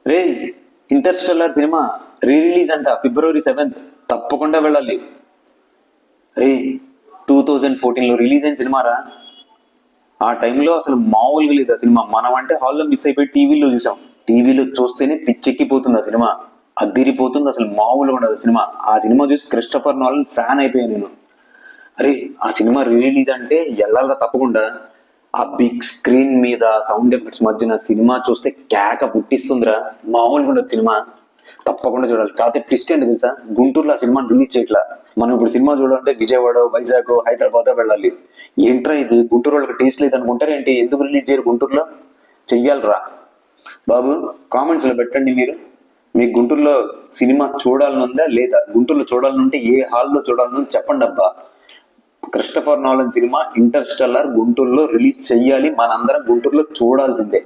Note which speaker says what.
Speaker 1: రే, Interstellar cinema re release అంట February 7th, తప్పకుండా వెళ్ళాలి. రే, 2014లో రిలీజ్ అయిన సినిమారా. ఆ టైంలో అసలు మామూలుగా లేదు ఆ సినిమా. మనం అంటే హాల్లో మిస్ అయిపోయి టీవీలో చూసాం. టీవీలో చూస్తేనే పిచ్చెక్కిపోతుంది ఆ సినిమా, అద్దిరిపోతుంది, అసలు మామూలుగా ఉండదు ఆ సినిమా. ఆ సినిమా చూసి క్రిస్టఫర్ నోలన్ ఫ్యాన్ అయిపోయాను నేను. అరే, ఆ సినిమా రీ రిలీజ్ అంటే వెళ్ళాలిరా తప్పకుండా. ఆ బిగ్ స్క్రీన్ మీద సౌండ్ ఎఫెక్ట్స్ మధ్యన సినిమా చూస్తే కేక పుట్టిస్తుందిరా, మామూలుగా ఉండదు సినిమా. తప్పకుండా చూడాలి. కాకపోతే ట్విస్ట్ ఏంటి తెలుసా, గుంటూరులో ఆ సినిమాని రిలీజ్ చేయట్లా. మనం ఇప్పుడు సినిమా చూడాలంటే విజయవాడ, వైజాగ్, హైదరాబాద్ వెళ్ళాలి. ఏంట్రా ఇది, గుంటూరు వాళ్ళకి టేస్ట్ లేదు అనుకుంటారేంటి? ఎందుకు రిలీజ్ చేయరు గుంటూరులో? చెయ్యాలరా బాబు. కామెంట్స్ లో పెట్టండి మీరు, మీకు గుంటూరులో సినిమా చూడాలనుందా లేదా, గుంటూరులో చూడాలనుంటే ఏ హాల్లో చూడాలని చెప్పండి అబ్బా. క్రిస్టఫర్ నోలన్ సినిమా ఇంటర్స్టెల్లార్ గుంటూరులో రిలీజ్ చెయ్యాలి, మనందరం గుంటూరులో చూడాల్సిందే.